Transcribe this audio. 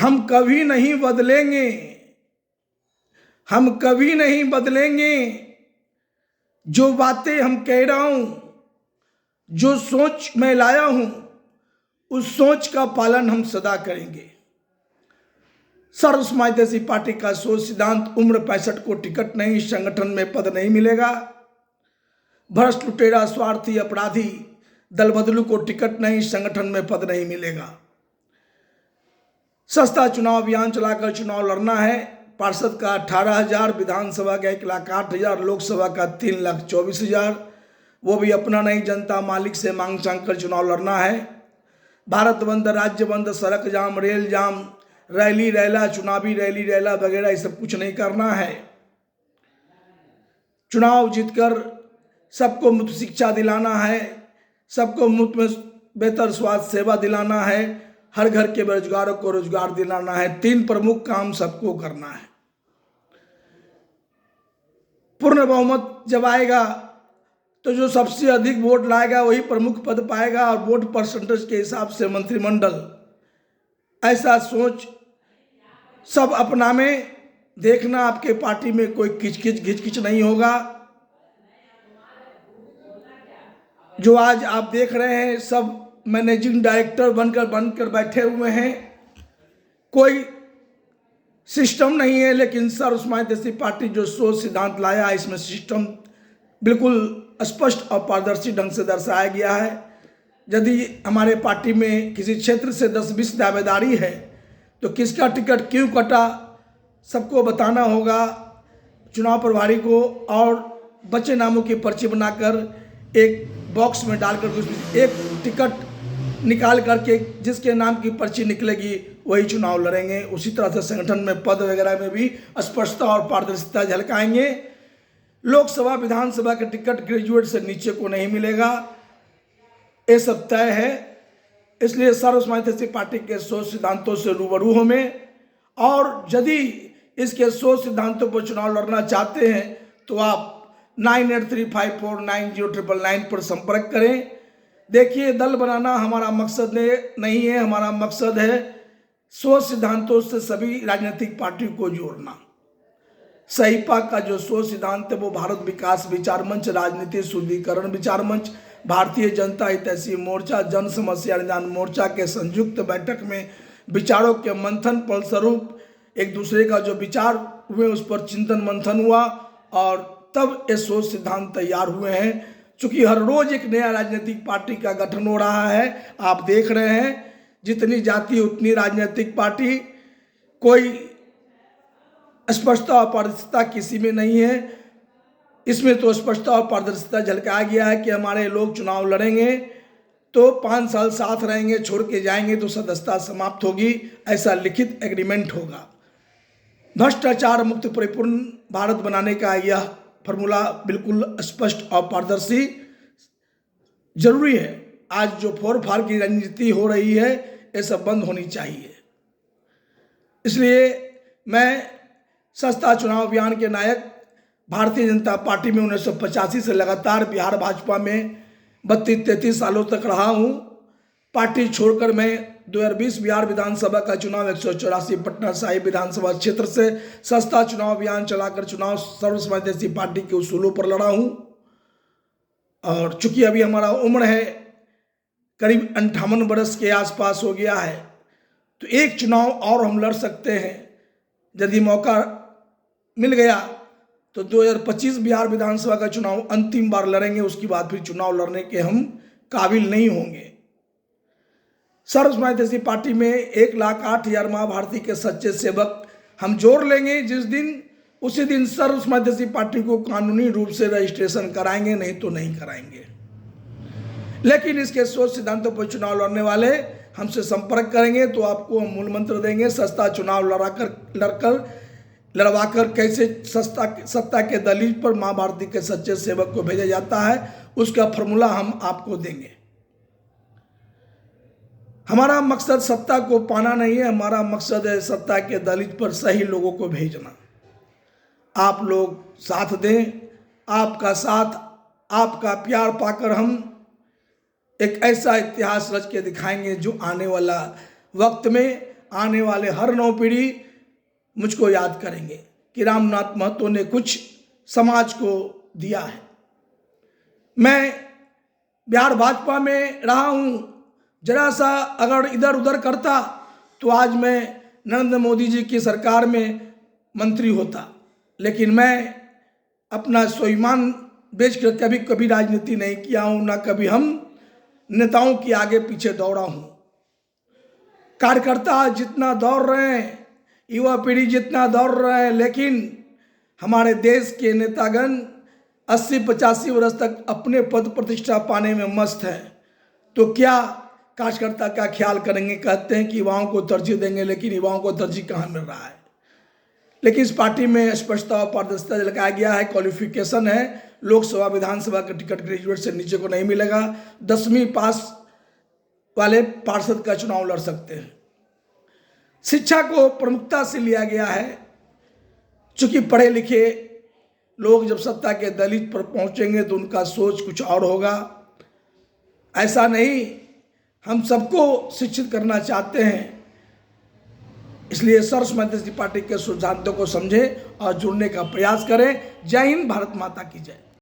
हम कभी नहीं बदलेंगे, हम कभी नहीं बदलेंगे। जो बातें हम कह रहा हूं, जो सोच मैं लाया हूं, उस सोच का पालन हम सदा करेंगे। सर्व समाजवादी पार्टी का सोच सिद्धांत, उम्र 65 को टिकट नहीं, संगठन में पद नहीं मिलेगा। भ्रष्ट, लुटेरा, स्वार्थी, अपराधी, दल बदलू को टिकट नहीं, संगठन में पद नहीं मिलेगा। सस्ता चुनाव अभियान चलाकर चुनाव लड़ना है। पार्षद का 18,000, विधानसभा का 1,08,000, लोकसभा का 3,24,000, वो भी अपना नहीं, जनता मालिक से मांग चांग कर चुनाव लड़ना है। भारत बंद, राज्य बंद, सड़क जाम, रेल जाम, रैली रैला, चुनावी रैली रैला वगैरह ये सब कुछ नहीं करना है। चुनाव जीतकर सबको मुफ्त शिक्षा दिलाना है, सबको मुफ्त में बेहतर स्वास्थ्य सेवा दिलाना है, हर घर के बेरोजगारों को रोजगार दिलाना है। 3 प्रमुख काम सबको करना है। पूर्ण बहुमत जब आएगा तो जो सबसे अधिक वोट लाएगा वही प्रमुख पद पाएगा और वोट परसेंटेज के हिसाब से मंत्रिमंडल। ऐसा सोच सब अपना में देखना। आपके पार्टी में कोई किचकिच घिचकिच नहीं होगा। जो आज आप देख रहे हैं सब मैनेजिंग डायरेक्टर बनकर बैठे हुए हैं। कोई सिस्टम नहीं है, लेकिन सर्व समाजवादी पार्टी जो सोच सिद्धांत लाया है, इसमें सिस्टम बिल्कुल स्पष्ट और पारदर्शी ढंग से दर्शाया गया है। यदि हमारे पार्टी में किसी क्षेत्र से 10-20 दावेदारी है तो किसका टिकट क्यों कटा सबको बताना होगा चुनाव प्रभारी को, और बचे नामों की पर्ची बनाकर एक बॉक्स में डालकर उसमें एक टिकट निकाल करके जिसके नाम की पर्ची निकलेगी वही चुनाव लड़ेंगे। उसी तरह से संगठन में पद वगैरह में भी स्पष्टता और पारदर्शिता झलकाएंगे। लोकसभा विधानसभा के टिकट ग्रेजुएट से नीचे को नहीं मिलेगा, ये सब तय है। इसलिए सर्व समाजवादी पार्टी के सोच सिद्धांतों से रूबरू हो में, और यदि इसके सोच सिद्धांतों पर चुनाव लड़ना चाहते हैं तो आप 9835490999 पर संपर्क करें। देखिए, दल बनाना हमारा मकसद नहीं है, हमारा मकसद है सोच सिद्धांतों से सभी राजनीतिक पार्टियों को जोड़ना। सहीपा का जो सोच सिद्धांत है वो भारत विकास विचार मंच, राजनीति शुद्धिकरण विचार मंच, भारतीय जनता हितैषी मोर्चा, जन समस्या निदान मोर्चा के संयुक्त बैठक में विचारों के मंथन फलस्वरूप एक दूसरे का जो विचार हुए उस पर चिंतन मंथन हुआ और तब ये सोच सिद्धांत तैयार हुए हैं। चूंकि हर रोज एक नया राजनीतिक पार्टी का गठन हो रहा है, आप देख रहे हैं, जितनी जाति उतनी राजनीतिक पार्टी। कोई स्पष्टता और पारदर्शिता किसी में नहीं है। इसमें तो स्पष्टता और पारदर्शिता झलकाया गया है कि हमारे लोग चुनाव लड़ेंगे तो 5 साल साथ रहेंगे, छोड़ के जाएंगे तो सदस्यता समाप्त होगी, ऐसा लिखित एग्रीमेंट होगा। भ्रष्टाचार मुक्त परिपूर्ण भारत बनाने का यह फॉर्मूला बिल्कुल स्पष्ट और पारदर्शी जरूरी है। आज जो फोर फार की राजनीति हो रही है ये सब बंद होनी चाहिए। इसलिए मैं सस्ता चुनाव अभियान के नायक भारतीय जनता पार्टी में 1985 से लगातार बिहार भाजपा में 32-33 सालों तक रहा हूँ। पार्टी छोड़कर मैं 2020 बिहार विधानसभा का चुनाव 184 पटना साहिब विधानसभा क्षेत्र से सस्ता चुनाव अभियान चलाकर चुनाव सर्व समाजवादी पार्टी के उसूलों पर लड़ा हूँ। और चूंकि अभी हमारा उम्र है करीब 58 वर्ष के आसपास हो गया है, तो एक चुनाव और हम लड़ सकते हैं। यदि मौका मिल गया तो 2025 बिहार विधानसभा का चुनाव अंतिम बार लड़ेंगे, उसके बाद फिर चुनाव लड़ने के हम काबिल नहीं होंगे। सर्व समाजवादी पार्टी में 1,08,000 माँ भारती के सच्चे सेवक हम जोड़ लेंगे जिस दिन, उसी दिन सर्व समाजवादी पार्टी को कानूनी रूप से रजिस्ट्रेशन कराएंगे, नहीं तो नहीं कराएंगे। लेकिन इसके सोच सिद्धांतों पर चुनाव लड़ने वाले हमसे संपर्क करेंगे तो आपको हम मूल मंत्र देंगे। सस्ता चुनाव लड़वाकर कैसे सत्ता के दलील पर माँ भारती के सच्चे सेवक को भेजा जाता है, उसका फॉर्मूला हम आपको देंगे। हमारा मकसद सत्ता को पाना नहीं है, हमारा मकसद है सत्ता के दलील पर सही लोगों को भेजना। आप लोग साथ दें, आपका साथ, आपका प्यार पाकर हम एक ऐसा इतिहास रच के दिखाएंगे जो आने वाला वक्त में आने वाले हर नौ पीढ़ी मुझको याद करेंगे कि रामनाथ महतो ने कुछ समाज को दिया है। मैं बिहार भाजपा में रहा हूँ, जरा सा अगर इधर उधर करता तो आज मैं नरेंद्र मोदी जी की सरकार में मंत्री होता, लेकिन मैं अपना स्वाभिमान बेचकर कभी कभी राजनीति नहीं किया हूँ, ना कभी हम नेताओं के आगे पीछे दौड़ा हूँ। कार्यकर्ता जितना दौड़ रहे हैं, युवा पीढ़ी जितना दौड़ रहे हैं, लेकिन हमारे देश के नेतागण 80-85 वर्ष तक अपने पद प्रतिष्ठा पाने में मस्त हैं, तो क्या कार्यकर्ता का ख्याल करेंगे? कहते हैं कि युवाओं को तरजीह देंगे, लेकिन युवाओं को तरजीह कहाँ मिल रहा है? लेकिन इस पार्टी में स्पष्टता और पारदर्शिता लगाया गया है। क्वालिफिकेशन है, लोकसभा विधानसभा का टिकट ग्रेजुएट से नीचे को नहीं मिलेगा। 10वीं पास वाले पार्षद का चुनाव लड़ सकते हैं। शिक्षा को प्रमुखता से लिया गया है, चूंकि पढ़े लिखे लोग जब सत्ता के दलित पर पहुंचेंगे तो उनका सोच कुछ और होगा। ऐसा नहीं, हम सबको शिक्षित करना चाहते हैं, इसलिए सर्वसमाजवादी पार्टी के सिद्धांतों को समझें और जुड़ने का प्रयास करें। जय हिंद, भारत माता की जय।